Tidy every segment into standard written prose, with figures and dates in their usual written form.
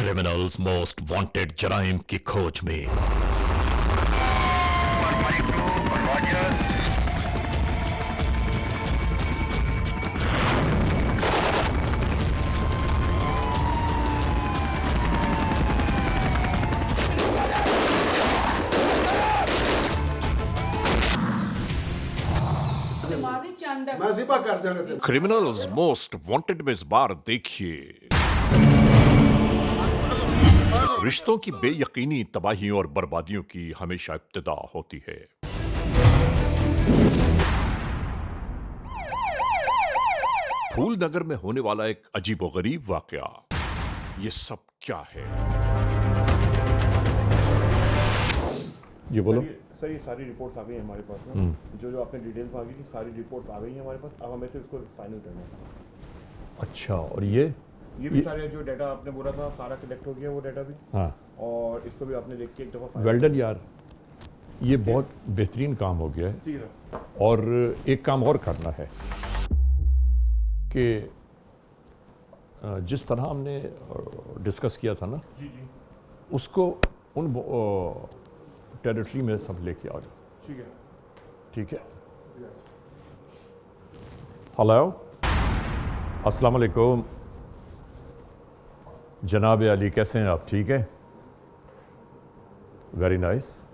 Criminals most wanted जराइम की खोज में। मैं जिबा कर देंगे तेरे। क्रिमिनल्स मोस्ट वांटेड में इस बार देखिए रिश्तों की बेयकीनी, तबाहियों और बर्बादियों की हमेशा इब्तिदा होती है। फूलनगर में होने वाला एक अजीबोगरीब वाकया, ये सब क्या है? ये बोलो। सर ये सारी रिपोर्ट्स आ गई हैं हमारे पास में। जो जो आपने डिटेल्स मांगी थी सारी रिपोर्ट्स आ गई हैं हमारे पास। अब हमें से इसको फाइनल करना है। अच्छा, और ये भी सारे जो डाटा आपने बोला था सारा कलेक्ट हो गया, वो डाटा भी। हाँ, और इसको भी आपने देख के एक दफ़ा वेल डन यार, ये बहुत बेहतरीन काम हो गया है। ठीक है। और एक काम और करना है कि जिस तरह हमने डिस्कस किया था ना, जी जी उसको उन टेरिटरी में सब लेके आ जाओ। ठीक है। ठीक है। हेलो, अस्सलाम वालेकुम जनाब अली, कैसे हैं आप? ठीक है, very nice.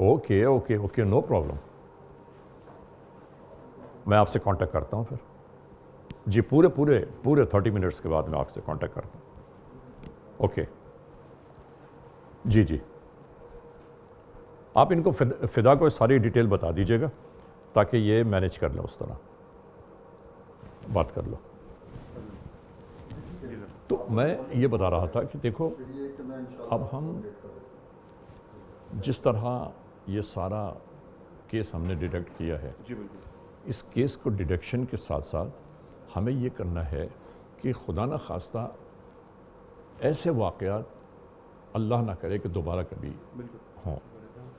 Okay okay okay, no problem. मैं आपसे कांटेक्ट करता हूं फिर। जी, पूरे पूरे पूरे 30 मिनट्स के बाद मैं आपसे कांटेक्ट करता हूं। ओके जी जी, आप इनको फिदा को सारी डिटेल बता दीजिएगा ताकि ये मैनेज कर लें, उस तरह बात कर लो। तो मैं ये बता रहा था कि देखो, अब हम जिस तरह ये सारा केस हमने डिटेक्ट किया है, जी बिल्कुल। इस केस को डिटेक्शन के साथ साथ हमें ये करना है कि खुदा न खास्ता ऐसे वाक़यात अल्लाह ना करे कि दोबारा कभी हों।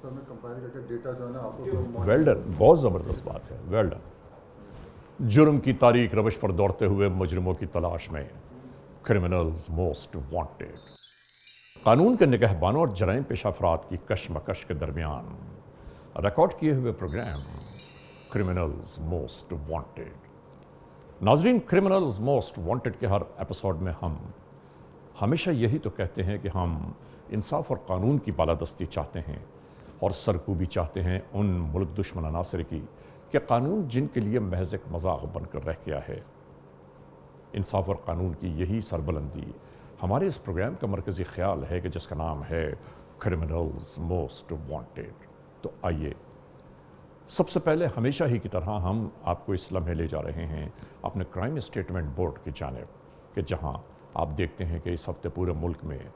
सर मैं कंपाइल करके डेटा जो है ना आपको वेल डन, बहुत ज़बरदस्त बात है, वेल डन। जुर्म की तारीख रवश पर दौड़ते हुए मुजरिमों की तलाश में, क्रिमिनल्स मोस्ट वांटेड। कानून के निगहबानों और जराइम पेशा अफराद की कशमकश के दरमियान रिकॉर्ड किए हुए प्रोग्राम क्रिमिनल्स मोस्ट वांटेड। नाजरीन, क्रिमिनल्स मोस्ट वांटेड के हर एपिसोड में हम हमेशा यही तो कहते हैं कि हम इंसाफ और कानून की बालादस्ती चाहते हैं और सरकूबी चाहते हैं उन मुल्क दुश्मन अनासर की कि कानून जिनके लिए महज एक मजाक बनकर रह गया है। इंसाफ और कानून की यही सरबुलंदी हमारे इस प्रोग्राम का मरकज़ी ख्याल है कि जिसका नाम है क्रिमिनल्स मोस्ट वांटेड। तो आइए, सबसे पहले हमेशा ही की तरह हम आपको इस लम्हे ले जा रहे हैं अपने क्राइम स्टेटमेंट बोर्ड की जानिब, कि जहां आप देखते हैं कि इस हफ्ते पूरे मुल्क में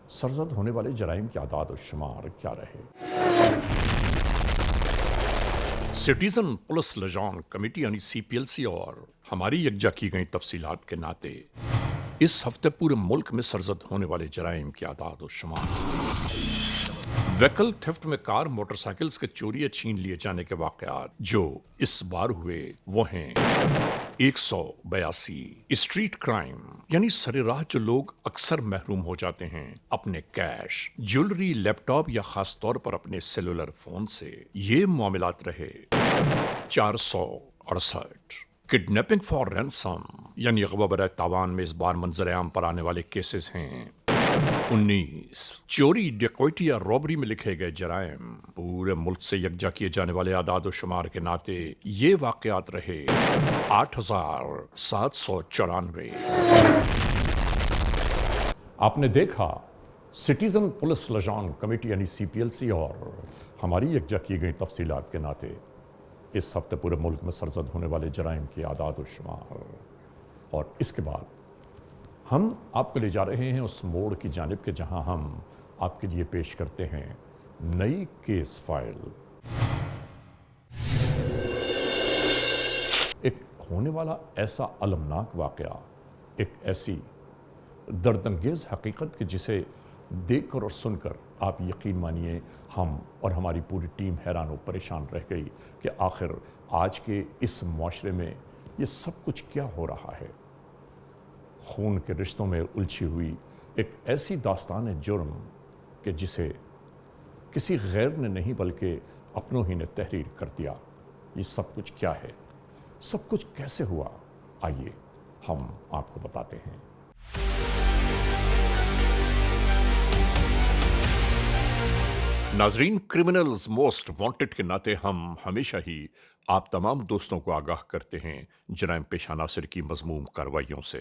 सरजद होने वाले जराइम के आदाद और शुमार क्या रहे। सिटीजन पुलिस लिजान कमेटी यानी CPLC और हमारी यकजा की गई तफसीलात के नाते इस हफ्ते पूरे मुल्क में सरजद होने वाले जराइम के आदाद और शुमार। व्हीकल थेफ्ट में कार मोटरसाइकिल्स के चोरी या छीन लिए जाने के वाकयात जो इस बार हुए वो हैं 182। स्ट्रीट क्राइम यानी सरेराह जो लोग अक्सर महरूम हो जाते हैं अपने कैश, ज्वेलरी, लैपटॉप या खास तौर पर अपने सेलुलर फोन से, ये मामलात रहे 468। किडनैपिंग फॉर रैंसम यानी अगवा बराए तावान में इस बार मंजर-ए-आम पर आने वाले केसेस हैं 19। चोरी, डकैती या रॉबरी में लिखे गए जराइम पूरे मुल्क से यकजा किए जाने वाले आदाद और शुमार के नाते ये वाकयात रहे 8794। आपने देखा, सिटीजन पुलिस लिजान कमेटी यानी CPLC और हमारी यकजा की गई तफसीलात के नाते इस हफ्ते पूरे मुल्क में सरजद होने वाले जराइम की आदाद और शुमार। और इसके बाद हम आपको ले जा रहे हैं उस मोड़ की जानिब के जहां हम आपके लिए पेश करते हैं नई केस फाइल। एक होने वाला ऐसा अलमनाक वाकया, एक ऐसी दर्दंगेज हकीकत कि जिसे देखकर और सुनकर आप यकीन मानिए हम और हमारी पूरी टीम हैरान और परेशान रह गई कि आखिर आज के इस मुआशरे में ये सब कुछ क्या हो रहा है। खून के रिश्तों में उलझी हुई एक ऐसी दास्तान जुर्म कि जिसे किसी गैर ने नहीं बल्कि अपनों ही ने तहरीर कर दिया। ये सब कुछ क्या है, सब कुछ कैसे हुआ, आइए हम आपको बताते हैं। नाजरीन, क्रिमिनल्स मोस्ट वांटेड के नाते हम हमेशा ही आप तमाम दोस्तों को आगाह करते हैं जराइम पेशा नासिर की मज़मूम कार्रवाइयों से।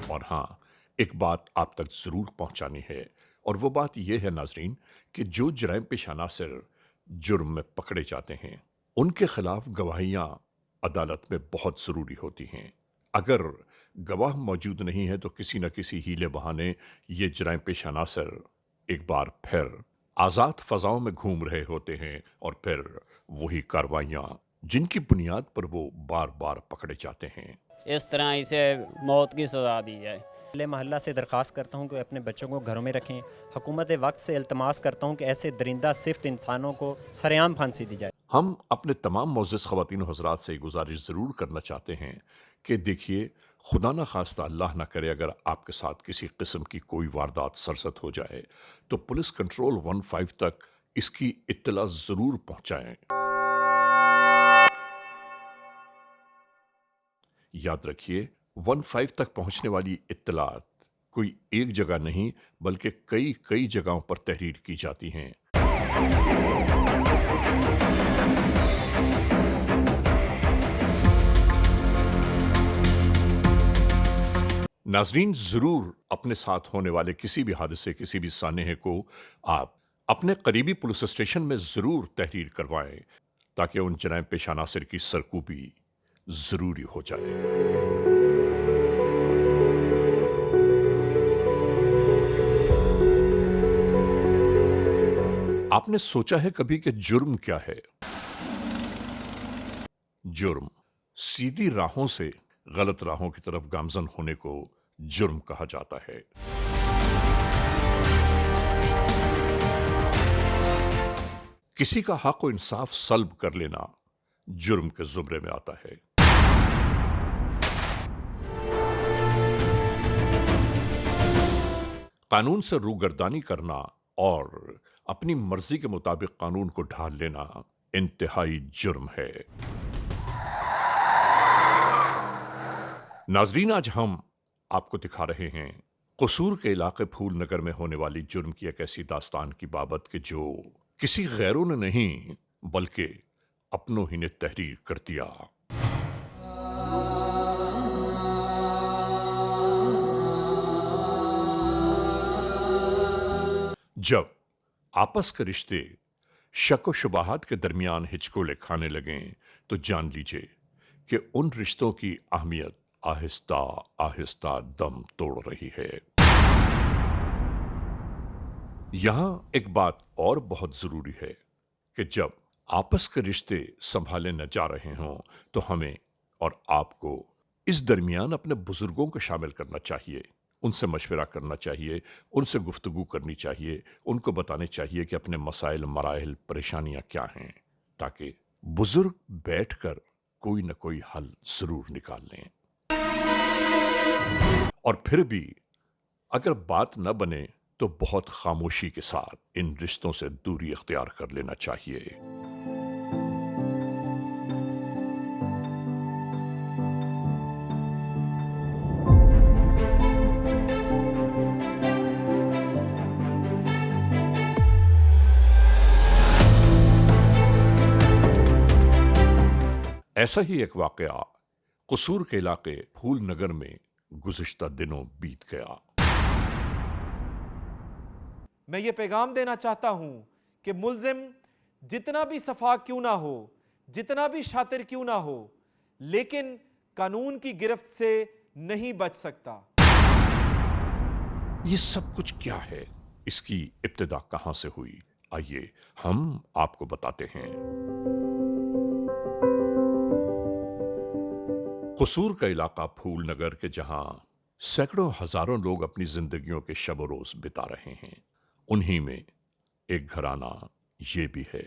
और हाँ, एक बात आप तक जरूर पहुंचानी है, और वो बात यह है नाजरीन कि जो जराइम पेशा नासिर जुर्म में पकड़े जाते हैं उनके खिलाफ गवाहियां अदालत में बहुत जरूरी होती हैं। अगर गवाह मौजूद नहीं है तो किसी न किसी हीले बहाने ये जराइम पेशा नासिर एक बार फिर आज़ाद फजाओं में घूम रहे होते हैं और फिर वही कार्रवाइयां जिनकी बुनियाद पर वो बार बार पकड़े जाते हैं। इस तरह इसे मौत की सज़ा दी जाए। अहले महल्ला से दरख्वास्त करता हूँ कि अपने बच्चों को घरों में रखें। हुकूमत वक्त से इल्तमास करता हूँ कि ऐसे दरिंदा सिफ्त इंसानों को सरेआम फांसी दी जाए। हम अपने तमाम मोअज़्ज़ज़ ख़वातीन हज़रात से गुजारिश ज़रूर करना चाहते हैं कि देखिए, खुदा न खास्ता अल्लाह ना करे अगर आपके साथ किसी किस्म की कोई वारदात सरसत हो जाए तो पुलिस कंट्रोल 15 तक इसकी इत्तला ज़रूर पहुँचाएँ। याद रखिए, 15 तक पहुंचने वाली इत्तलात कोई एक जगह नहीं बल्कि कई कई जगहों पर तहरीर की जाती हैं। नाजरीन, जरूर अपने साथ होने वाले किसी भी हादसे, किसी भी सानेहे को आप अपने करीबी पुलिस स्टेशन में जरूर तहरीर करवाएं ताकि उन जराइम पेशा नासिर की सरकूबी जरूरी हो जाए। आपने सोचा है कभी कि जुर्म क्या है? जुर्म सीधी राहों से गलत राहों की तरफ गामजन होने को जुर्म कहा जाता है। किसी का हक व इंसाफ सल्ब कर लेना जुर्म के जुमरे में आता है। कानून से रूगर्दानी करना और अपनी मर्जी के मुताबिक कानून को ढाल लेना इंतहाई जुर्म है। नाजरीन, आज हम आपको दिखा रहे हैं कसूर के इलाके फूल नगर में होने वाली जुर्म की एक ऐसी दास्तान की बाबत कि जो किसी गैरों ने नहीं बल्कि अपनों ही ने तहरीर कर दिया। जब आपस के रिश्ते शक व शुबाहात के दरमियान हिचकोले खाने लगें तो जान लीजिए कि उन रिश्तों की अहमियत आहिस्ता आहिस्ता दम तोड़ रही है। यहां एक बात और बहुत जरूरी है कि जब आपस के रिश्ते संभाले न जा रहे हों तो हमें और आपको इस दरमियान अपने बुजुर्गों को शामिल करना चाहिए, उनसे मशवरा करना चाहिए, उनसे गुफ्तगू करनी चाहिए, उनको बताने चाहिए कि अपने मसाइल, मराइल, परेशानियां क्या हैं, ताकि बुजुर्ग बैठकर कोई न कोई हल जरूर निकाल लें। और फिर भी अगर बात न बने तो बहुत खामोशी के साथ इन रिश्तों से दूरी इख्तियार कर लेना चाहिए। ऐसा ही एक वाकया कसूर के इलाके फूल नगर में गुज़िश्ता दिनों बीत गया। मैं ये पैगाम देना चाहता हूं कि मुल्जिम जितना भी सफा क्यों ना हो, जितना भी शातिर क्यों ना हो, लेकिन कानून की गिरफ्त से नहीं बच सकता। ये सब कुछ क्या है, इसकी इब्तिदा कहां से हुई, आइए हम आपको बताते हैं। कसूर का इलाका फूल नगर के जहां सैकड़ों हजारों लोग अपनी जिंदगियों के शब रोज बिता रहे हैं, उन्हीं में एक घराना ये भी है।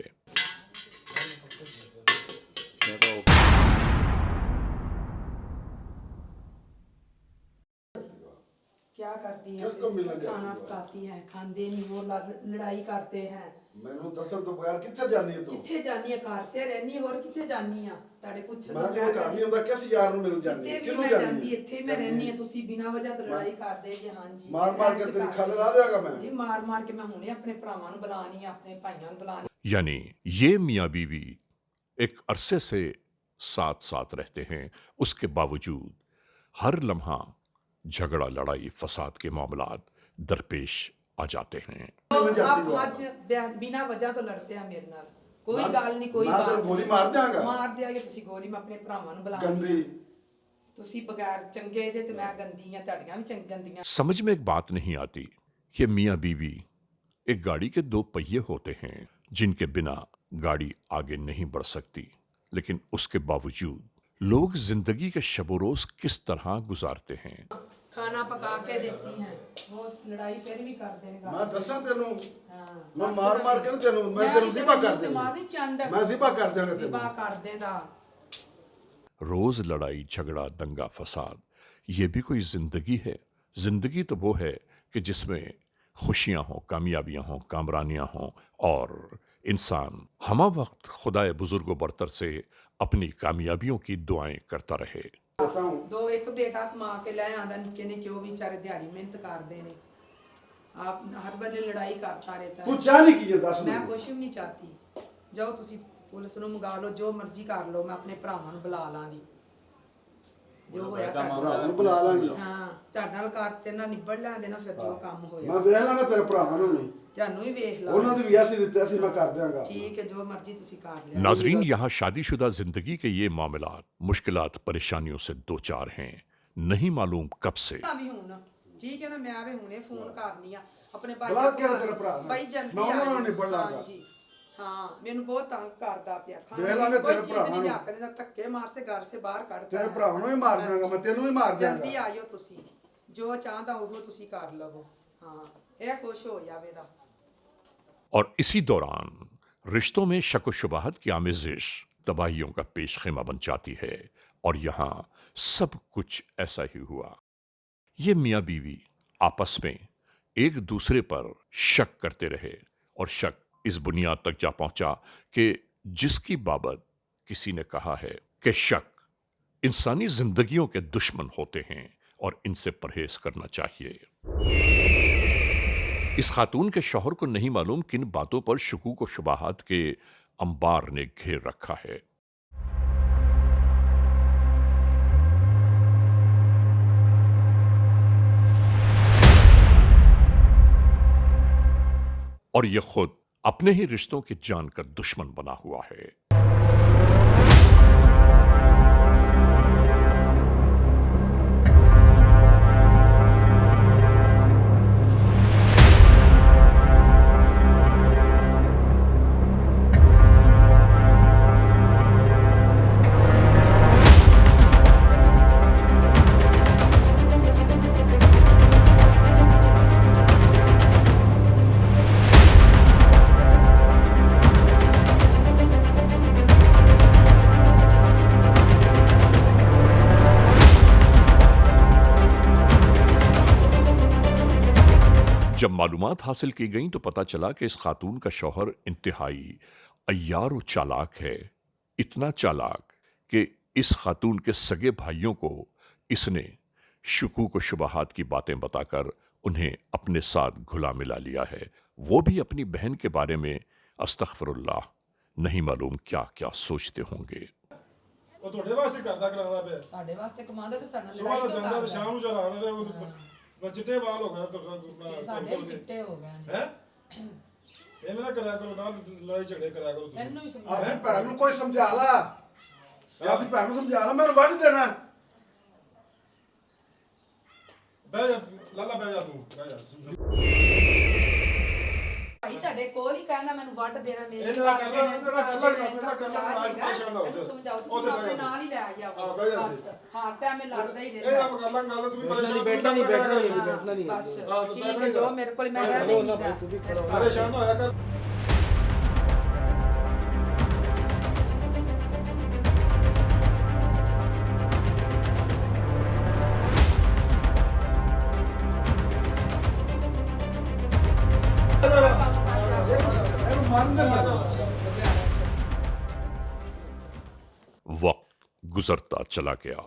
क्या करती है? किसको मिलने जाती खाना है? पकाती है, खांदे नहीं, वो लड़ाई करते हैं। ਮੈਨੂੰ ਦੱਸਣ ਤੋਂ ਬਗੈਰ ਕਿੱਥੇ ਜਾਣੀ ਹੈ ਤੂੰ? किथे जानी है? घर से रहनी, और किथे जानी है? ताड़े पूछन ਮੈਂ ਜਦੋਂ ਘਰ ਨਹੀਂ ਹੁੰਦਾ ਕਿਸ ਯਾਰ ਨੂੰ ਮਿਲ ਜਾਂਦੀ ਹੈ? किथे भी ਕਿਹਨੂੰ मैं ਜਾਂਦੀ जाती, ਹੈ? इथे मैं रहनी है, तुसी बिना वजह तो लड़ाई करदे कि हां जी ਮਾਰ ਮਾਰ ਕੇ ਤੇਰੀ ਖੱਲ ਲਾ ਦਿਆਗਾ ਮੈਂ। ये मार मार के मैं हुणे अपने भरावां नूं बुलानी है, अपने भाइयां नूं बुलानी। यानी ये मियाँ बीवी एक अरसे से साथ साथ रहते हैं, उसके बावजूद हर लम्हा झगड़ा, लड़ाई, फसाद के मामलात दरपेश आ जाते हैं। आप आज बिना वजह तो लड़ते हैं मेरे नाल, कोई गल नहीं, कोई ਮੈਂ ਤੈਨੂੰ ਗੋਲੀ ਮਾਰ ਦਿਆਂਗਾ। मार दियागे तुसी गोली, मैं अपने भरावां नूं बुलानी। ਗੰਦੀ तुसी बगैर चंगे जे ते मैं गंदी हां, तुहाडियां भी गंदियां। समझ में एक बात नहीं आती कि मियाँ बीवी एक गाड़ी के दो पहिए होते हैं जिनके बिना गाड़ी आगे नहीं बढ़ सकती, लेकिन उसके बावजूद लोग जिंदगी के शब-ओ-रोज किस तरह गुजारते हैं। खाना पका के देती हैं, वो लड़ाई फिर भी कर देंगे। ਮੈਂ ਦੱਸਾਂ ਤੈਨੂੰ हाँ। ਮੈਂ ਮਾਰ ਮਾਰ ਕੇ ਨਾ ਤੈਨੂੰ ਮੈਂ ਤੈਨੂੰ ਜ਼ਿਬਾ ਕਰ ਦੇਣਾ। मारी चंड ਮੈਂ ਜ਼ਿਬਾ ਕਰ ਦਿਆਂਗਾ जिबा ਤੈਨੂੰ। कर देदा। रोज लड़ाई, झगड़ा, दंगा, फसाद, ये भी कोई जिंदगी है? जिंदगी तो वो है कि जिसमें खुशियां हों, कामयाबियां हों, कामरानियां हों और इंसान हमा वक्त खुदाए बुजुर्गो बरतर से अपनी कामयाबियों की दुआएं करता रहे। कहता हूं दो एक बेटा कमा के ले आंदा, निक्के ने क्यों बेचारे दिहाड़ी मेहनत करते ने, आप हर बदले लड़ाई करता रहता ਤੂੰ है। ਚਾਹ ਨਹੀਂ ਕੀ ਹੈ ਦੱਸ मैं ਮੈਨੂੰ। कुछ भी नहीं चाहती, जाओ तुसी पुलिस ਨੂੰ मंगा लो, जो मर्जी कर लो, मैं अपने भरावां ਨੂੰ बुला लांगी, जो होया कर। ਭਰਾਵਾਂ ਨੂੰ ਬੁਲਾ ਲਾਂਗੀ। हाँ, ਤੁਹਾਡੇ ਨਾਲ ਕਰ ਤੇ ਨਾ ਨਿਬੜ ਲੈਂਦੇ ਨਾ, ਫਿਰ ਜੋ ਕੰਮ ਹੋਇਆ ਮੈਂ ਵੇਖ ਲਾਂਗਾ ਤੇਰੇ ਭਰਾਵਾਂ ਨੂੰ ਨਹੀਂ। ਤੁਹਾਨੂੰ ਹੀ ਵੇਖ ਲਾ। ਉਹਨਾਂ ਦੀ ਵੀ ਐਸੀ ਦਿੱਤੇ ਸੀ ਮੈਂ ਕਰ ਦਿਆਂਗਾ। ठीक है, जो मर्जी तुसी कर लिया। नाजरीन, यहाँ शादीशुदा जिंदगी के ये मामलात, मुश्किलात, परेशानियों से दो चार हैं, नहीं मालूम कब से। ਵੀ ਹੁਣ ਠੀਕ ਹੈ ਨਾ, ਮੈਂ ਵੀ ਹੁਣੇ ਫੋਨ ਕਰਨੀ ਆ ਆਪਣੇ ਬੁਲਾ ਕਿਹੜਾ ਤੇਰਾ ਭਰਾ ਨੇ? ਬਾਈ ਜਲਦੀ ਮੈਂ ਉਹਨਾਂ ਨਾਲ ਆਇਓ। ਨਿਬੜ ਲਾਂਗਾ। ਹਾਂਜੀ, ਹਾਂ, ਮੈਨੂੰ ਬਹੁਤ ਤੰਗ ਕਰਦਾ ਪਿਆ। ਖਾਣ ਵੇਖ ਲਾਂਗੇ ਦੀ ਕੋਈ ਤੇਰੇ ਚੀਜ਼ ਭਰਾਵਾਂ ਨਹੀਂ ਨੂੰ। ਲਿਆ ਕੇ ਦਿੰਦਾ, ਧੱਕੇ ਮਾਰ ਸੇ ਘਰ ਸੇ ਬਾਹਰ ਕੱਢ ਤੇਰੇ ਭਰਾਵਾਂ ਨੂੰ ਵੀ ਮਾਰ ਦਿਆਂਗਾ ਮੈਂ, ਤੈਨੂੰ ਵੀ ਮਾਰ ਜਲਦੀ ਦਿਆਂਗਾ। ਆਇਓ ਤੁਸੀਂ, ਜੋ ਚਾਹਦਾ ਉਹ ਤੁਸੀਂ ਕਰ ਲਵੋ। ਹਾਂ, ਇਹ ਖੁਸ਼ ਹੋ ਜਾਵੇ ਦਾ। और इसी दौरान रिश्तों में शक व शुबहत की आमेजिश तबाहियों का पेश खेमा बन जाती है, और यहाँ सब कुछ ऐसा ही हुआ। ये मियाँ बीवी आपस में एक दूसरे पर शक करते रहे, और शक इस बुनियाद तक जा पहुंचा कि जिसकी बाबत किसी ने कहा है कि शक इंसानी जिंदगियों के दुश्मन होते हैं और इनसे परहेज करना चाहिए। इस खातून के शौहर को नहीं मालूम किन बातों पर शुकूक व शुबाहात के अंबार ने घेर रखा है। और ये खुद अपने ही रिश्तों के जानकर दुश्मन बना हुआ है। जब मालूमात हासिल की गई तो पता चला कि इस खातून का शौहर इंतहाई अय्यार व चालाक है। इतना चालाक कि इस खातून के सगे भाइयों को इसने शुकूक व शुबहात की बातें बताकर उन्हें अपने साथ घुला मिला लिया है। वो भी अपनी बहन के बारे में अस्तगफिरुल्लाह, नहीं मालूम क्या क्या सोचते होंगे। ਉਹ ਤੁਹਾਡੇ ਵਾਸਤੇ ਕਰਦਾ ਕਰਾਉਂਦਾ ਪਿਆ। ਸਾਡੇ ਵਾਸਤੇ ਕਮਾਉਂਦਾ ਤੇ ਸਾਡਾ ਸੁਬਾਹ ਲੜਾਈ ਦਾ ਕਿਉਂ ਜਾਂਦਾ ਤੇ ਕਰਦਾ? ਸ਼ਾਮ ਨੂੰ ਚਲਾ ਆਉਂਦਾ ਪਿਆ। ਉਹ ਚਿੱਟੇ ਵਾਲ ਹੋ ਗਏ ਤੇ ਸਾਡੇ ਵੀ ਚਿੱਟੇ ਹੋ ਗਏ ਨੇ। ਹੈ ਇਹ ਨਾ ਕਰਿਆ ਕਰੋ, ਨਾ ਲੜਾਈ ਝਗੜੇ ਕਰਿਆ ਕਰੋ ਤੁਸੀਂ। ਇਹਨੂੰ ਵੀ ਅਰੇ ਸਮਝਾ। ਭੈਣ ਨੂੰ ਕੋਈ ਸਮਝਾ ਲਾ, ਆਪਣੀ ਭੈਣ ਨੂੰ ਸਮਝਾ ਲਾ, ਮੈਨੂੰ ਵੱਢ ਦੇਣਾ। ਬਹਿ ਜਾ ਲਾਲਾ, ਬਹਿ ਜਾ ਤੂੰ, ਬਹਿ ਜਾ। ਭਾਈ ਤੁਹਾਡੇ ਤੁਹਾਡੇ ਕੋਲ ਹੀ ਕਹਿੰਦਾ ਮੈਨੂੰ ਵੱਢ ਦੇਣਾ ਮੇਰੇ ਇਹਦੇ ਨਾਲ ਕਰ ਲਾ, ਇਹਦੇ ਨਾਲ ਕਰ ਲਾ, ਇਹਦਾ ਕਰ ਲਾ, ਅੱਜ ਪਰੇਸ਼ਾਨ ਨਾ ਹੋ ਜਾ। ਸਮਝਾਓ ਉਹ ਤੁਸੀਂ ਤੇ ਆਪਣੇ ਬਹਿ ਨਾਲ ਹੀ ਲੈ ਆਇਆ ਹਾਂ, ਬਹਿ ਜਾ ਬਸ ਹਰ ਟਾਈਮ ਇਹ ਲੜਦਾ ਹੀ ਇਹ ਰਹਿੰਦਾ ਕੰਮ ਕਰ ਲਾਂ ਗੱਲ, ਤੂੰ ਵੀ ਪਰੇਸ਼ਾਨ ਨਹੀਂ, ਬੈਠਣਾ ਨਹੀਂ, ਬੈਠਣਾ ਨਹੀਂ। ਹਾਂ, ਬੈਠਣਾ ਨਹੀਂ। ਬਸ ਹਾਂ, ਠੀਕ ਬੈਠਣਾ ਹੈ ਜੋ ਨਹੀਂ। ਮੇਰੇ ਕੋਲ ਮੈਂ ਰਹਿ ਨਹੀਂ ਨਾ ਭਾਈ, ਤੂੰ ਵੀ ਦਿੰਦਾ ਪਰੇਸ਼ਾਨ ਨਾ ਹੋਇਆ ਕਰ। ਇਹਨੂੰ ਮਾਰਨ ਦੇ ਲੱਗਾ। वक्त गुजरता चला गया।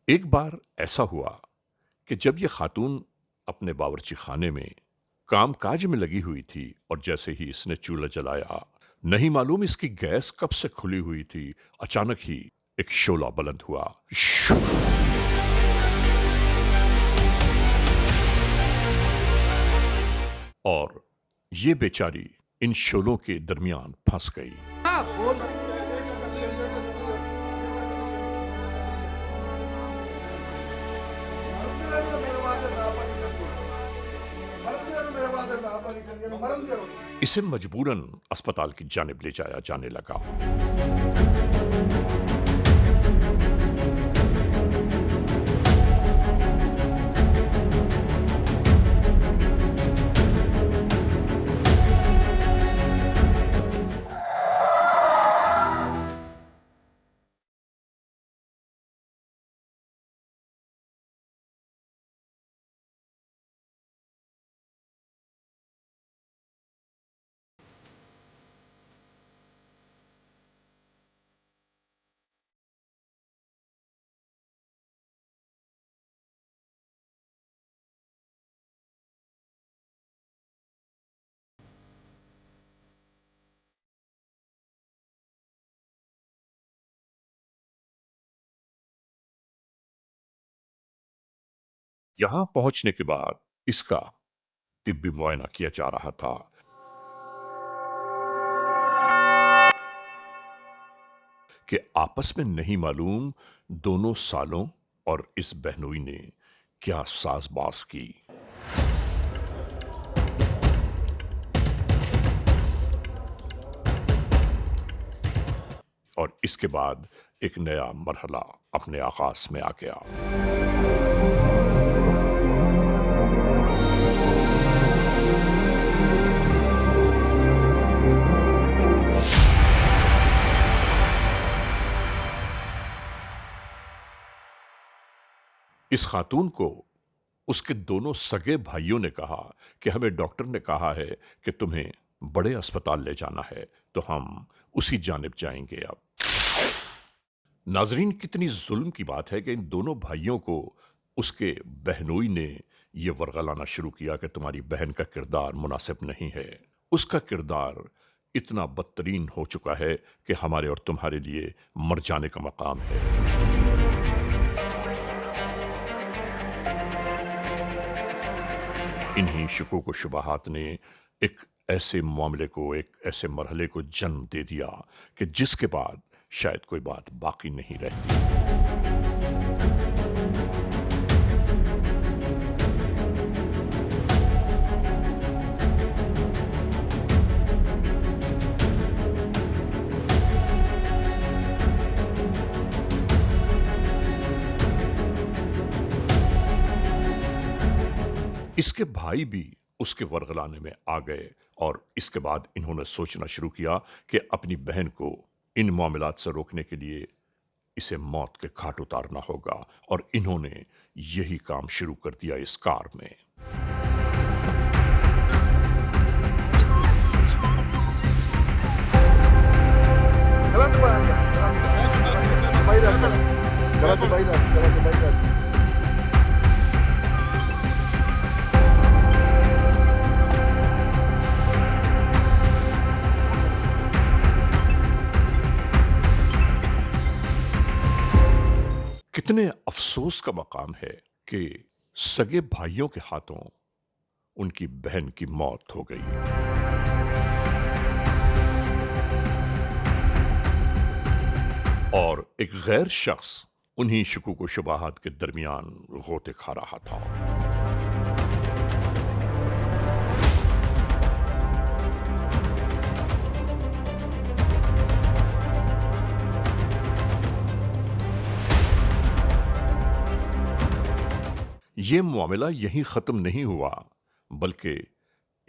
एक बार ऐसा हुआ कि जब ये खातून अपने बावर्ची खाने में कामकाज में लगी हुई थी और जैसे ही इसने चूल्हा जलाया, नहीं मालूम इसकी गैस कब से खुली हुई थी, अचानक ही एक शोला बुलंद हुआ। और ये बेचारी इन शोलों के दरमियान फंस गई। इसे मजबूरन अस्पताल की जानिब ले जाया जाने लगा। यहां पहुंचने के बाद इसका तिब्बी मुआयना किया जा रहा था। कि आपस में नहीं मालूम दोनों सालों और इस बहनोई ने क्या साजबाज की। और इसके बाद एक नया मरहला अपने आगाज में आ गया। इस खातून को उसके दोनों सगे भाइयों ने कहा कि हमें डॉक्टर ने कहा है कि तुम्हें बड़े अस्पताल ले जाना है, तो हम उसी जानिब जाएंगे। अब नाजरीन, कितनी जुल्म की बात है कि इन दोनों भाइयों को उसके बहनोई ने यह वर्गलाना शुरू किया कि तुम्हारी बहन का किरदार मुनासिब नहीं है। उसका किरदार इतना बदतरीन हो चुका है कि हमारे और तुम्हारे लिए मर जाने का मकाम है। इन्हीं शुकूक व शुबहात ने एक ऐसे मामले को, एक ऐसे मरहले को जन्म दे दिया कि जिसके बाद शायद कोई बात बाकी नहीं रहती। इसके भाई भी उसके वर्गलाने में आ गए और इसके बाद इन्होंने सोचना शुरू किया कि अपनी बहन को इन मामलात से रोकने के लिए इसे मौत के घाट उतारना होगा, और इन्होंने यही काम शुरू कर दिया इस कार में। कितने अफसोस का मकाम है कि सगे भाइयों के हाथों उनकी बहन की मौत हो गई। और एक गैर शख्स उन्हीं शुकूक व शुबाहात के दरमियान गोते खा रहा था। यह मामला यहीं खत्म नहीं हुआ, बल्कि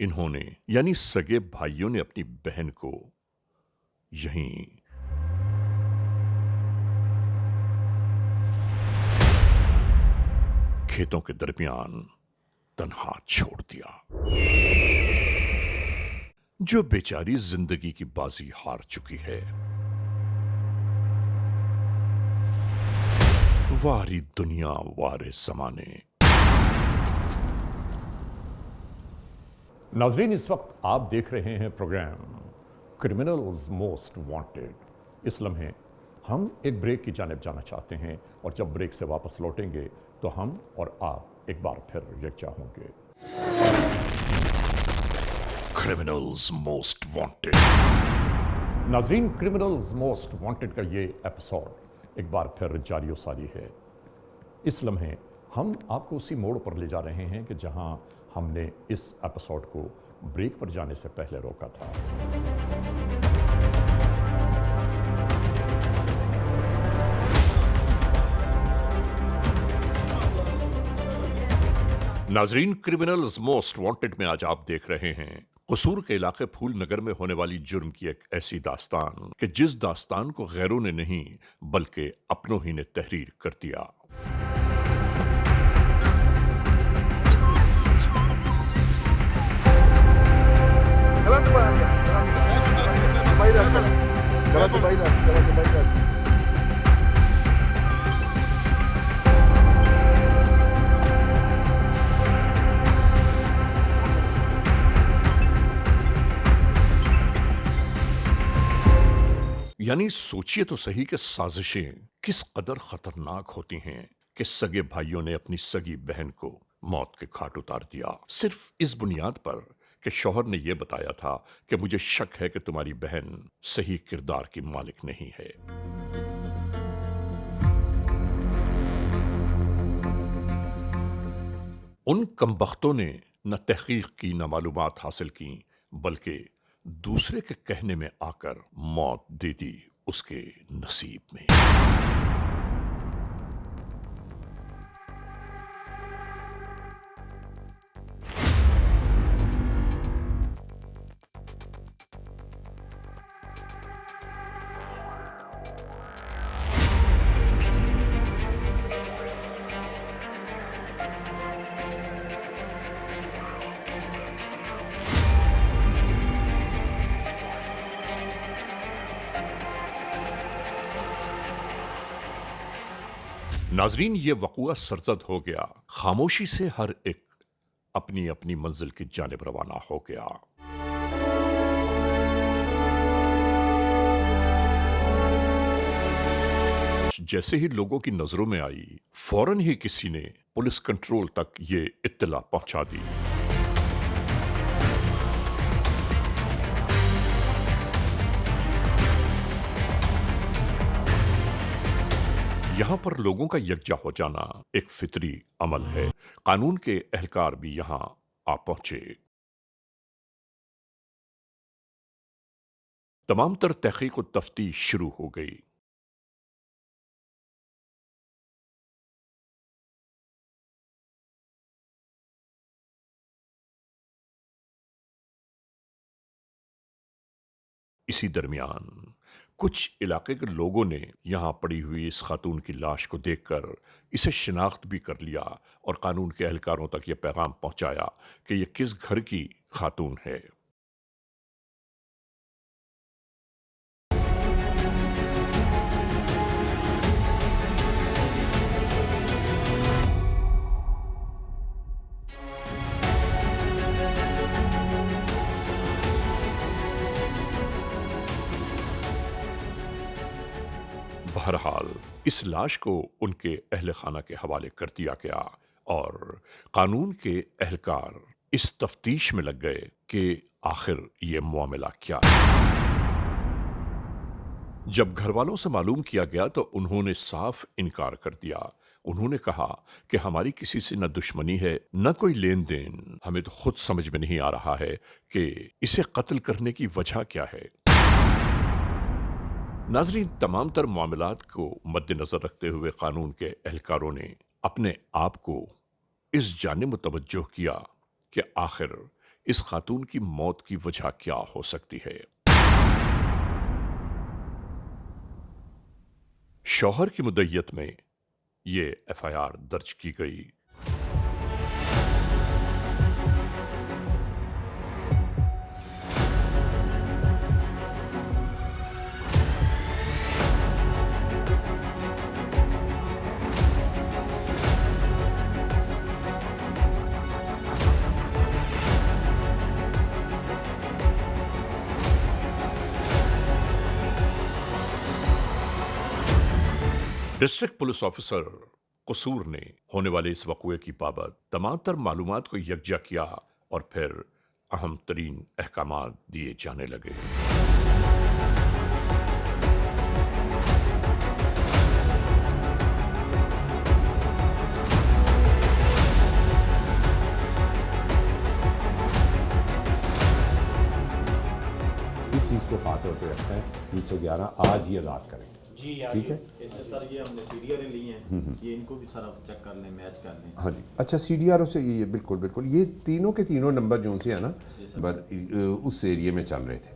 इन्होंने यानी सगे भाइयों ने अपनी बहन को यहीं खेतों के दरमियान तन्हा छोड़ दिया। जो बेचारी जिंदगी की बाजी हार चुकी है। वारी दुनिया वारे जमाने। नाजरीन, इस वक्त आप देख रहे हैं प्रोग्राम क्रिमिनल्स मोस्ट वांटेड। इस लम्हे हम एक ब्रेक की जानिब जाना चाहते हैं और जब ब्रेक से वापस लौटेंगे तो हम और आप एक बार फिर यकजा होंगे। Criminals most wanted. नाजरीन, क्रिमिनल्स मोस्ट वांटेड का ये एपिसोड एक बार फिर जारी व सारी है। इस लम्हे हम आपको उसी मोड़ पर ले जा रहे हैं कि जहां हमने इस एपिसोड को ब्रेक पर जाने से पहले रोका था। नाजरीन, क्रिमिनल्स मोस्ट वांटेड में आज आप देख रहे हैं कसूर के इलाके फूल नगर में होने वाली जुर्म की एक ऐसी दास्तान कि जिस दास्तान को गैरों ने नहीं बल्कि अपनों ही ने तहरीर कर दिया। गलत बात है, गलत बात। यानी सोचिए तो सही कि साजिशें किस कदर खतरनाक होती हैं कि सगे भाइयों ने अपनी सगी बहन को मौत के घाट उतार दिया, सिर्फ इस बुनियाद पर कि शौहर ने यह बताया था कि मुझे शक है कि तुम्हारी बहन सही किरदार की मालिक नहीं है। उन कमबख्तों ने न तहकीक की न मालूमात हासिल की, बल्कि दूसरे के कहने में आकर मौत दे दी उसके नसीब में। नाजरीन, ये वक़ुआ सरजद हो गया। खामोशी से हर एक अपनी अपनी मंजिल की जानिब रवाना हो गया। जैसे ही लोगों की नजरों में आई, फौरन ही किसी ने पुलिस कंट्रोल तक ये इत्तला पहुंचा दी। यहां पर लोगों का यकजा हो जाना एक फितरी अमल है। कानून के एहलकार भी यहां आ पहुंचे। तमाम तर तहकीक और तफ्तीश शुरू हो गई। इसी दरमियान कुछ इलाके के लोगों ने यहां पड़ी हुई इस खातून की लाश को देखकर इसे शिनाख्त भी कर लिया और कानून के एहलकारों तक यह पैगाम पहुंचाया कि यह किस घर की खातून है। बहरहाल इस लाश को उनके अहले खाना के हवाले कर दिया गया और कानून के एहलकार इस तफ्तीश में लग गए कि आखिर ये मामला क्या है। जब घर वालों से मालूम किया गया तो उन्होंने साफ इनकार कर दिया। उन्होंने कहा कि हमारी किसी से न दुश्मनी है न कोई लेन देन, हमें तो खुद समझ में नहीं आ रहा है कि इसे कत्ल करने की वजह क्या है। नाजरीन, तमाम तर मामलात को मद्देनजर रखते हुए कानून के एहलकारों ने अपने आप को इस जाने मुतवज्जो किया कि आखिर इस खातून की मौत की वजह क्या हो सकती है। शौहर की मुद्दत में ये एफआईआर दर्ज की गई। डिस्ट्रिक्ट पुलिस ऑफिसर कसूर ने होने वाले इस वक़्वे की बाबत तमाम तर मालूमात को यकजा किया और फिर अहम तरीन अहकामात दिए जाने लगे। इस चीज़ को खातिर पे रखते हैं 311 आज ही आज़ाद करें। ठीक है सर, ये हमने सीडीआर ली हैं, ये इनको भी सारा चेक कर लें, मैच कर लें। हाँ जी, अच्छा सीडीआरओ से ये बिल्कुल बिल्कुल ये तीनों के तीनों नंबर जो से है ना उस एरिया में चल रहे थे।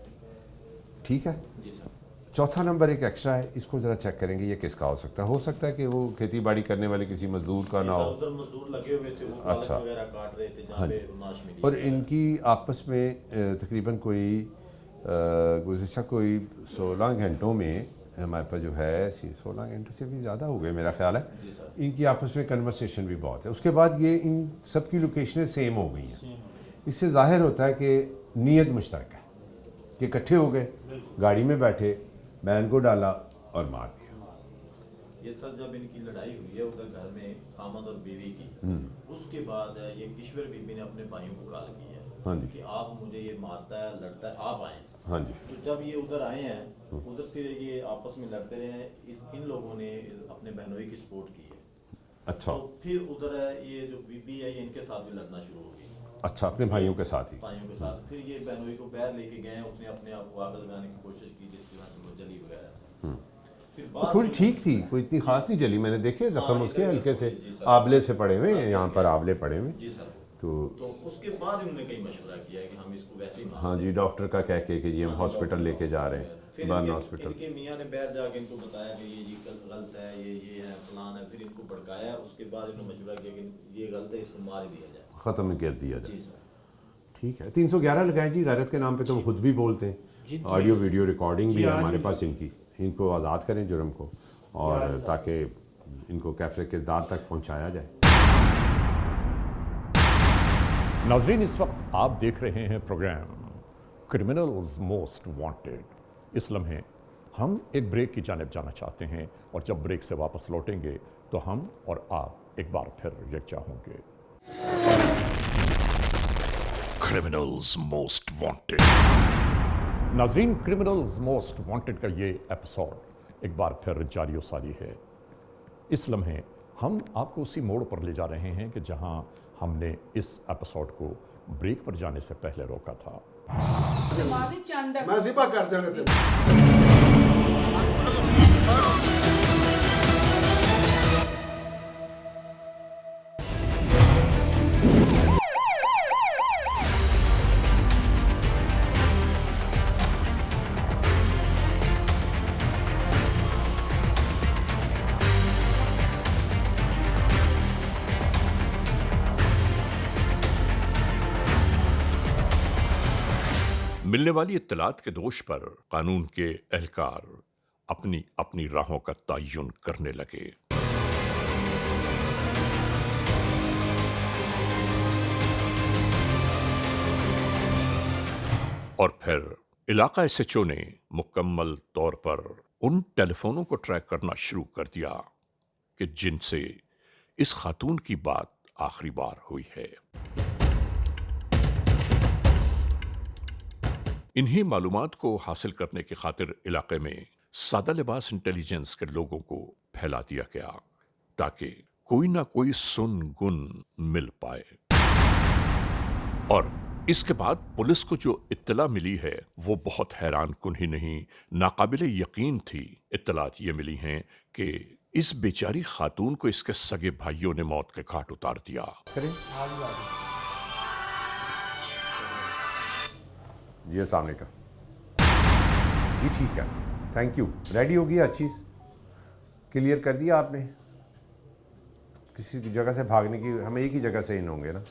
ठीक है जी सर। चौथा नंबर एक एक्स्ट्रा है, इसको ज़रा चेक करेंगे ये किसका हो सकता है। हो सकता है कि वो खेती बाड़ी करने वाले किसी मजदूर का ना हो। उधर मजदूर लगे हुए थे, वो अच्छा वगैरह काट रहे थे हाँ जहाँ जी। पे नाश मिली। और इनकी आपस में तकरीबन गुज़िश्ता कोई 16 घंटों में हमारे पास जो है 16 घंटे से भी ज़्यादा हो गए मेरा ख्याल है। इनकी आपस में कन्वर्सेशन भी बहुत है। उसके बाद ये इन सब की लोकेशनें सेम हो गई हैं। इससे जाहिर होता है कि नीयत मुश्तरक है कि इकट्ठे हो गए, गाड़ी में बैठे, बैन को डाला और मार दिया। ये सर जब इनकी लड़ाई हुई है उधर घर में खामद और बीवी की, उसके बाद ये किश्वर बीबी ने अपने भाइयों को कॉल की है हाँ जी कि आप मुझे ये मारता है, लड़ता है, आप आए। हाँ जी। तो जब ये उधर आए हैं उधर फिर ये आपस में लड़ते रहे हैं। इन लोगों ने अपने बहनोई की सपोर्ट की है। अच्छा तो फिर उधर ये जो बीबी है ये इनके साथ भी लड़ना शुरू हो गई। अच्छा अपने भाइयों के साथ ही भाइयों के साथ फिर ये बहनोई को बैर लेके गए, उसने अपने आप को आग लगाने की कोशिश की जिसकी वजह से वो जली वगैरह। फिर बाद थोड़ी ठीक थी, कोई इतनी खास नहीं जली। मैंने देखे जख्म उसके हल्के से आंवले से पड़े हुए, यहाँ पर आंवले पड़े हुए। जी सर। तो उसके बाद उन्होंने कई मशवरा किया है कि हम इसको वैसे ही हाँ जी, डॉक्टर का कह के कि ये हम हॉस्पिटल लेके जा रहे हैं, बर्न हॉस्पिटल। इनके मियाँ ने बैठ जाके इनको बताया कि ये गलत है, ये है फलान है। फिर इनको भड़काया, उसके बाद इन्होंने मशवरा किया कि ये गलत है, इसको मार ही दिया जाए, ख़त्म कर दिया जी जाए। सर। ठीक है 311 लगाए जी गैरत के नाम पे, तो वो खुद भी बोलते हैं। ऑडियो वीडियो रिकॉर्डिंग भी है हमारे पास इनकी। इनको आज़ाद करें जुर्म को, और ताकि इनको कैफे के दार तक पहुँचाया जाए। नाजरीन, इस वक्त आप देख रहे हैं प्रोग्राम क्रिमिनल्स मोस्ट वांटेड। इस लम्हे हम एक ब्रेक की जानिब जाना चाहते हैं, और जब ब्रेक से वापस लौटेंगे तो हम और आप एक बार फिर यकजा होंगे। Criminals most wanted. नाजरीन, क्रिमिनल्स मोस्ट वांटेड का ये एपिसोड एक बार फिर जारी सारी है। इस लम्हे हम आपको उसी मोड़ पर ले जा रहे हैं कि जहां हमने इस एपिसोड को ब्रेक पर जाने से पहले रोका था। मैं ज़िबा कर देंगे तेरे। मिलने वाली इत्तलात के दोष पर कानून के एहलकार अपनी अपनी राहों का तयन करने लगे। और फिर इलाका एसएचओ ने मुकम्मल तौर पर उन टेलीफोनों को ट्रैक करना शुरू कर दिया कि जिनसे इस खातून की बात आखिरी बार हुई है। इन्हीं मालूमात को हासिल करने की खातिर इलाके में सादा लिबास इंटेलिजेंस के लोगों को फैला दिया गया ताकि कोई ना कोई सुन गुन मिल पाए। और इसके बाद पुलिस को जो इत्तला मिली है वो बहुत हैरान कुन ही नहीं, नाकाबिले यकीन थी। इत्तलात ये मिली हैं कि इस बेचारी खातून को इसके सगे भाइयों ने मौत के घाट उतार दिया। जी अस्सलाम वालेकुम। जी ठीक है, थैंक यू। रेडी हो गई हर चीज़? क्लियर कर दिया आपने? किसी जगह से भागने की, हम एक ही जगह से इन होंगे ना,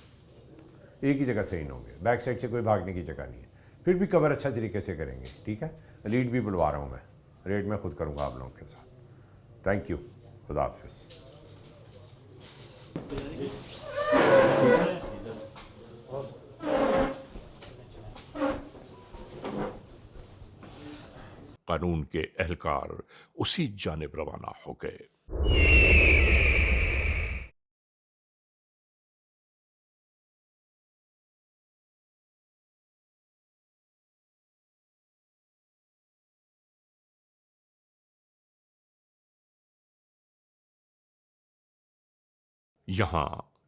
एक ही जगह से इन होंगे, बैक साइड से कोई भागने की जगह नहीं है। फिर भी कवर अच्छा तरीके से करेंगे, ठीक है? लीड भी बुलवा रहा हूँ मैं, रेड मैं खुद करूँगा आप लोगों के साथ। थैंक यू, खुदा हाफिज़। कानून के एहलकार उसी जानिब रवाना हो गए। यहां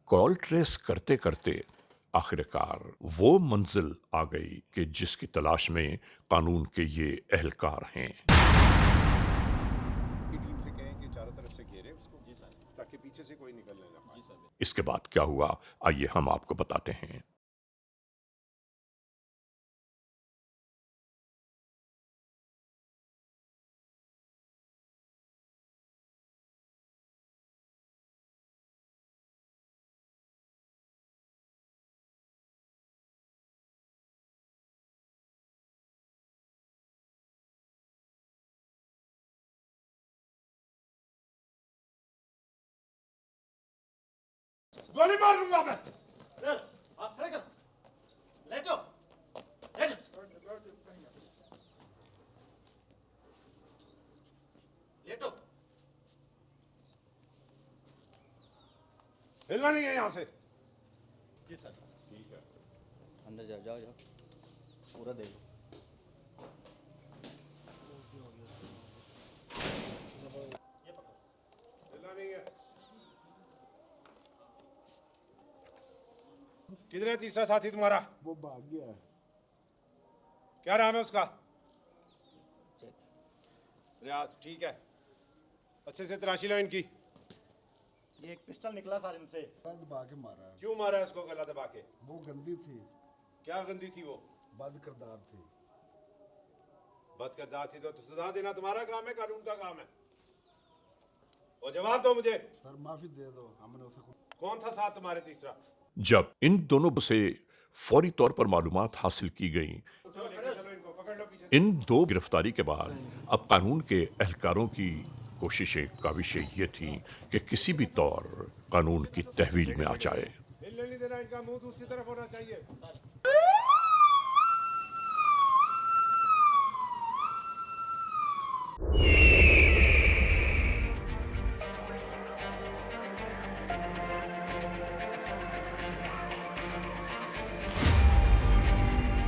कॉल ट्रेस करते करते आखिरकार वो मंजिल आ गई कि जिसकी तलाश में कानून के ये एहलकार हैं। टीम से कहें कि चारों तरफ से घेरे उसको। जी सर। ताकि पीछे से कोई निकलने ना पाए। जी सर। इसके बाद क्या हुआ आइए हम आपको बताते हैं। गोली मार दूंगा मैं। लेटो। लेटो। हिलना नहीं है यहाँ से। जी सर। ठीक है। अंदर जाओ जाओ जाओ, पूरा देखो। हिलना नहीं है। किधर है तीसरा साथी तुम्हारा? वो भाग गया है। क्या नाम है उसका? रियाज। ठीक है, अच्छे से तलाशी लो इनकी। ये एक पिस्टल निकला सर इनसे। दबा के मारा है। क्यों मारा है उसको गला दबा के? वो गंदी थी। क्या गंदी थी वो? बद किरदार थी। बद किरदार थी तो सजा देना तुम्हारा काम है, कानून का काम है। और जवाब दो मुझे। सर माफी दे दो, हमने उसे कौन था साथ तुम्हारे तीसरा? जब इन दोनों से फौरी तौर पर मालूमात हासिल की गई, इन दो गिरफ्तारी के बाद अब कानून के एहलकारों की कोशिशें काविशें ये थी कि किसी भी तौर कानून की तहवील में आ जाए। हिलने नहीं देना, इनका मुंह दूसरी तरफ होना चाहिए।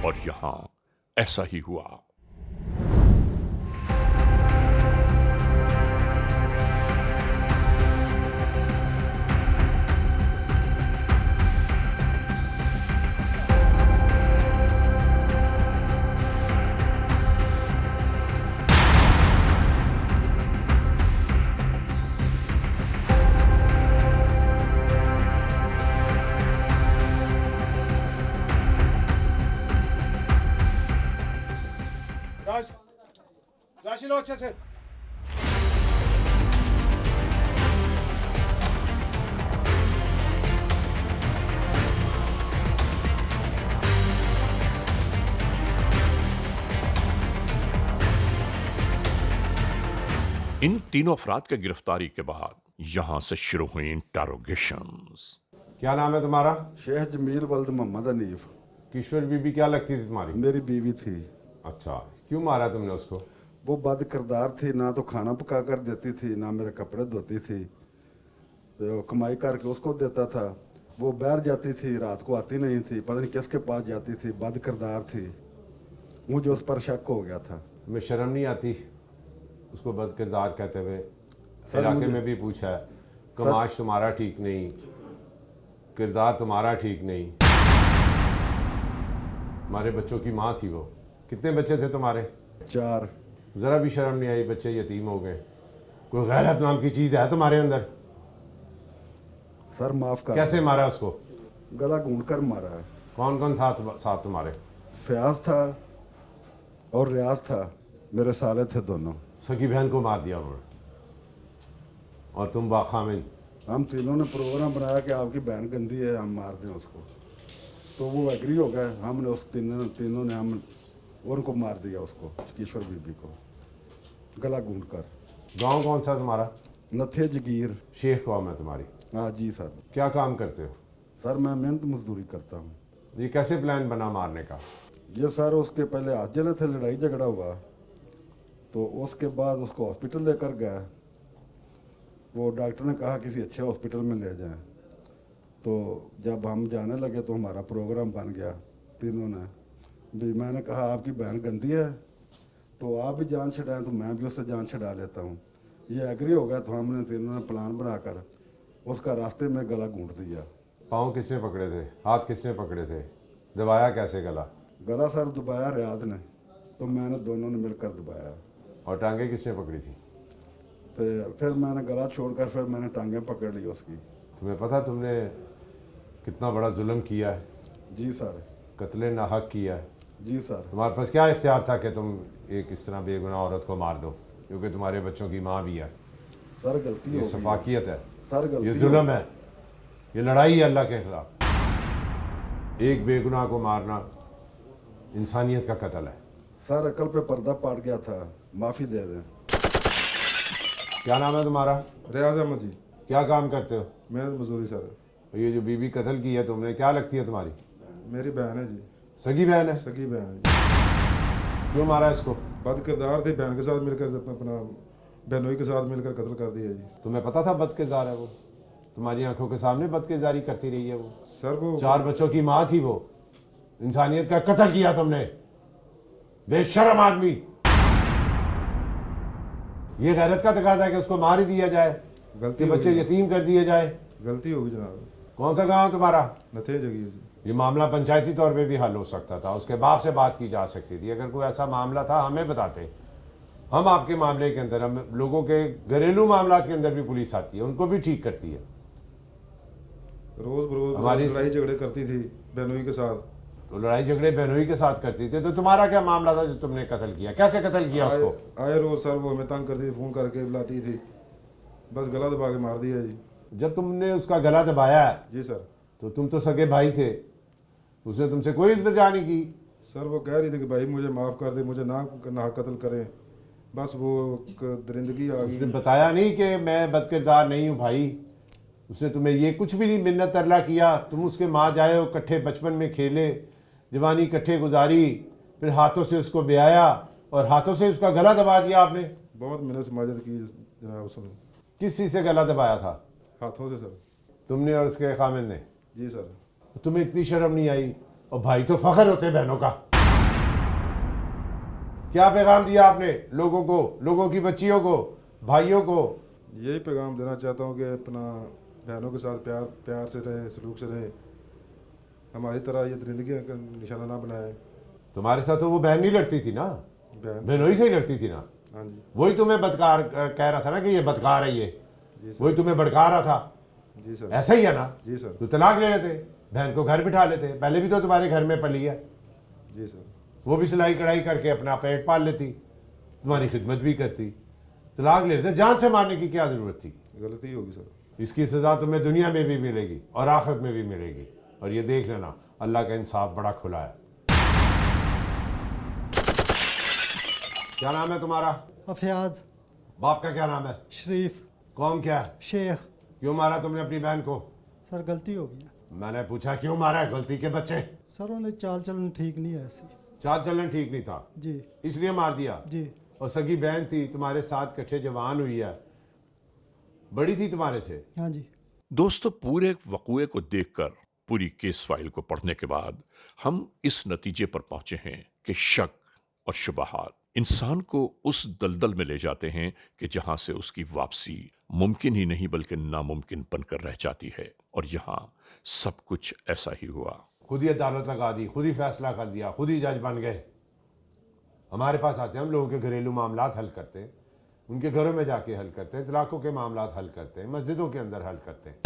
और यहां ऐसा ही हुआ। तलाशी लो अच्छे से। इन तीनों अफराद के गिरफ्तारी के बाद यहां से शुरू हुई इंटेरोगेशंस। क्या नाम है तुम्हारा? शेख जमील वल्द मोहम्मद हनीफ। किश्वर बीबी क्या लगती थी तुम्हारी? मेरी बीवी थी। अच्छा, क्यों मारा तुमने उसको? वो बद किरदार थी, ना तो खाना पका कर देती थी, ना मेरे कपड़े धोती थी। तो कमाई करके उसको देता था। वो बाहर जाती थी, रात को आती नहीं थी, पता नहीं किसके पास जाती थी, बद किरदार थी। मुझे उस पर शक हो गया था। तुम्हें शर्म नहीं आती? उसको बदकिरदार कहते हुए सर, इलाके मुझे- में भी पूछा है, कमाश तुम्हारा ठीक नहीं, किरदार तुम्हारा ठीक नहीं। हमारे बच्चों की माँ थी वो। कितने बच्चे थे तुम्हारे? 4। ज़रा भी शर्म नहीं आई, बच्चे यतीम हो गए। कोई गैरत नाम की चीज़ है तुम्हारे अंदर? सर माफ कर। कैसे मारा उसको? गला घूंढ कर मारा है। कौन कौन था साथ तुम्हारे? फयाज था और रियाज था, मेरे साले थे दोनों। सगी बहन को मार दिया उन्होंने, और तुम बाखामिन। हम तीनों ने प्रोग्राम बनाया कि आपकी बहन गंदी है, हम मार दें उसको। तो वो एग्री हो गए। हमने उस तीनों ने हम उनको मार दिया, उसको किशोर बीबी को गला घूंढ कर। गाँव कौन सा तुम्हारा? नथे जगीर। शेख कौम है तुम्हारी? हाँ जी सर। क्या काम करते हो? सर मैं मेहनत मजदूरी करता हूँ। ये कैसे प्लान बना मारने का? ये सर उसके पहले हाथ जले थे, लड़ाई झगड़ा हुआ, तो उसके बाद उसको हॉस्पिटल लेकर गया। वो डॉक्टर ने कहा किसी अच्छे हॉस्पिटल में ले जाएं। तो जब हम जाने लगे तो हमारा प्रोग्राम बन गया। तीनों ने भी, मैंने कहा आपकी बहन गंदी है तो आप भी जान छुड़ाएं तो मैं भी उससे जान छुड़ा लेता हूँ। ये एग्री हो गया, तो हमने तीनों ने प्लान बनाकर उसका रास्ते में गला घूंट दिया। पाँव किसने पकड़े थे? हाथ किसने पकड़े थे? दबाया कैसे गला? गला सर दबाया रियाद ने, तो मैंने दोनों ने मिलकर दबाया। और टांगे किसने पकड़ी थी? तो फिर मैंने गला छोड़कर फिर मैंने टांगें पकड़ ली उसकी। तुम्हें पता तुमने कितना बड़ा जुल्म किया है? जी सर। कत्ले नाहक किया है। जी सर। तुम्हारे पास क्या इख्तियार था कि तुम एक इस तरह बेगुनाह औरत को मार दो, क्योंकि तुम्हारे बच्चों की माँ भी है? सर गलती ये हो गई। सफाकियत है सर गलती ये हो जुल्म गई। है, ये लड़ाई है अल्लाह के खिलाफ। एक बेगुनाह को मारना इंसानियत का कत्ल है। सर अकल पे पर्दा पड़ गया था, माफ़ी दे दें। क्या नाम है तुम्हारा? रियाज अहमद जी। क्या काम करते हो? मेहनत मजदूरी सर। ये जो बीबी कत्ल की है तुमने, क्या लगती है तुम्हारी? मेरी बहन है जी। सगी बहन है? सगी बहन है जी। क्यों मारा इसको? बदकिरदार थी, बहन के साथ मिलकर अपना बहनोई के साथ मिलकर कत्ल कर दिया जी। तुम्हें पता था बदकिरदार है वो? तुम्हारी आंखों के सामने बदकिरदारी करती रही है वो। सर वो 4 बच्चों की माँ थी वो। इंसानियत का कत्ल किया तुमने, बेशर्म आदमी। ये गैरत का तकाजा है कि उसको मार ही दिया जाए, गलती कि बच्चे यतीम कर दिए जाए। गलती होगी जनाब। कौन सा गांव तुम्हारा? नथे जगीर जी। ये मामला पंचायती तौर पे भी हल हो सकता था, उसके बाप से बात की जा सकती थी। अगर कोई ऐसा मामला था हमें बताते। हम आपके मामले के अंदर, हम लोगों के घरेलू मामला के अंदर भी पुलिस आती है, उनको भी ठीक करती है। रोज बरोज हमारी लड़ाई झगड़े करती थी बहनोई के साथ। तो लड़ाई झगड़े बहनोई के साथ करती थी, तो तुम्हारा क्या मामला था जो तुमने कत्ल किया? कैसे कत्ल किया उसको? आए रोज सर वो हमें तंग करती थी, फ़ोन करके बुलाती थी, बस गला दबा के मार दिया जी। जब तुमने उसका गला दबाया जी सर, तो तुम तो सगे भाई थे, उसने तुमसे कोई इल्तिजा नहीं की? सर वो कह रही थी कि भाई मुझे माफ़ कर दे, मुझे ना कत्ल करें, बस वो दरिंदगी आ गई। उसने बताया नहीं कि मैं बदकिरदार नहीं हूँ भाई? उसने तुम्हें ये कुछ भी नहीं मिन्नत तरला किया? तुम उसके माँ जाए हो, इकट्ठे बचपन में खेले, जवानी इकट्ठे गुजारी, फिर हाथों से उसको ब्याया और हाथों से उसका गला दबा दिया आपने? बहुत मेहनत समाजत की जनाब उसने। किस चीज़ से गला दबाया था? हाथों से सर। तुमने और उसके खामिद ने? जी सर। तुम्हें इतनी शर्म नहीं आई? और भाई तो फख्र होते बहनों का। क्या पैगाम दिया आपने लोगों को, लोगों की बच्चियों को, भाइयों को? यही पैगाम देना चाहता हूँ कि अपना बहनों के साथ प्यार से रहें, सलूक से रहें, हमारी तरह ये दरिंदगी का निशाना ना बनाए। तुम्हारे साथ तो वो बहन नहीं लड़ती थी ना? बहनोई से ही लड़ती थी ना? हाँ जी। वही तुम्हें बदकार कह रहा था ना कि ये बदकार है, ये वही तुम्हें भड़का रहा था। जी सर। ऐसा ही है ना? जी सर। तो तलाक ले लेते, बहन को घर बिठा लेते। पहले भी तो तुम्हारे घर में पली है। जी सर। वो भी सिलाई कढ़ाई करके अपना पेट पाल लेती, तुम्हारी खिदमत भी करती। तलाक ले लेते, जान से मारने की क्या जरूरत थी? गलती होगी सर। इसकी सजा तुम्हें दुनिया में भी मिलेगी और आखिरत में भी मिलेगी। और ये देख लेना, अल्लाह का इंसाफ बड़ा खुला है। क्या नाम है तुम्हारा? अफयाज। बाप का क्या नाम है? शरीफ। कौम क्या है? शेख। क्यों मारा तुमने अपनी बहन को? सर गलती हो गई। मैंने पूछा क्यों मारा है? गलती के बच्चे। सर उन्हें चाल चलन ठीक नहीं है ऐसी। चाल चलन ठीक नहीं था जी, इसलिए मार दिया? जी। और सगी बहन थी तुम्हारे साथ, इकट्ठे जवान हुई है, बड़ी थी तुम्हारे से? हाँ जी। दोस्तों, पूरे वक़ूए को देखकर, पूरी केस फाइल को पढ़ने के बाद हम इस नतीजे पर पहुंचे हैं कि शक और शुबहात इंसान को उस दलदल में ले जाते हैं कि जहां से उसकी वापसी मुमकिन ही नहीं बल्कि नामुमकिन बनकर रह जाती है। और यहां सब कुछ ऐसा ही हुआ। खुद ही अदालत लगा दी, खुद ही फैसला कर दिया, खुद ही जज बन गए। हमारे पास आते हैं, हम लोगों के घरेलू मामलात हल करते हैं, उनके घरों में जाके हल करते हैं, तलाकों के मामलात हल करते हैं, मस्जिदों के अंदर हल करते हैं।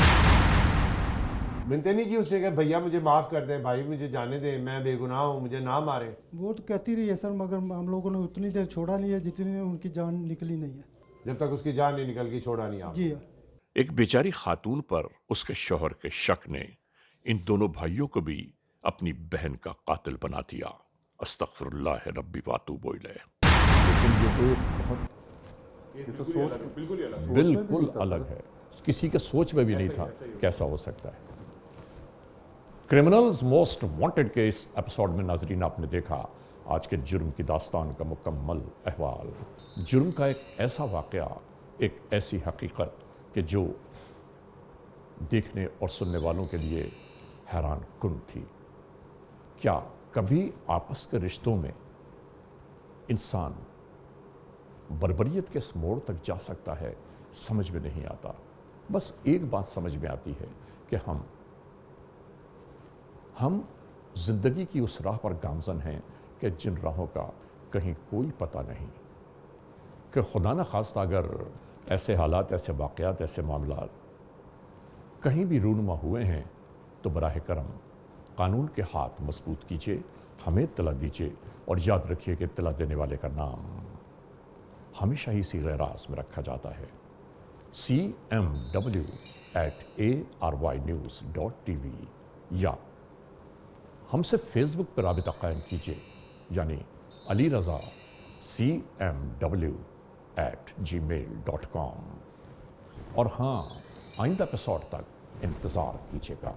मिलते नहीं कि उससे कि भैया मुझे माफ़ कर दें, भाई मुझे जाने दें, मैं बेगुनाह हूँ, मुझे ना मारें। वो तो कहती रही है सर, मगर हम लोगों ने उतनी देर छोड़ा नहीं है जितनी में उनकी जान निकली नहीं है। जब तक उसकी जान नहीं निकल गई छोड़ा नहीं आप। जी हाँ। एक बेचारी खातून पर उसके शौहर के शक ने इन दोनों भाइयों को भी अपनी बहन का कातिल बना दिया। अस्तगफिरुल्लाह रब्बी वातूबु इलैह। लेकिन ये तो सोच बिल्कुल ही अलग बिल्कुल अलग है, किसी के सोच में भी नहीं था कैसा हो सकता है। क्रिमिनल्स मोस्ट वांटेड के इस एपिसोड में नाजरीन आपने देखा आज के जुर्म की दास्तान का मुकम्मल अहवाल। जुर्म का एक ऐसा वाक़या, एक ऐसी हकीकत कि जो देखने और सुनने वालों के लिए हैरान कुन थी। क्या कभी आपस के रिश्तों में इंसान बर्बरियत के इस मोड़ तक जा सकता है? समझ में नहीं आता। बस एक बात समझ में आती है कि हम जिंदगी की उस राह पर गामजन हैं कि जिन राहों का कहीं कोई पता नहीं, कि खुदा न खास्ता अगर ऐसे हालात, ऐसे वाक़यात, ऐसे मामलात कहीं भी रूनुमा हुए हैं तो बराह करम कानून के हाथ मजबूत कीजिए, हमें इत्तला दीजिए और याद रखिए कि इत्तला देने वाले का नाम हमेशा ही सीग़े रास में रखा जाता है। cmw@arYnews.tv या हमसे फेसबुक पर राबिता कायम कीजिए, यानी अली रज़ा cmw@gmail.com। और हाँ, आइंदा एपिसोड तक इंतज़ार कीजिएगा।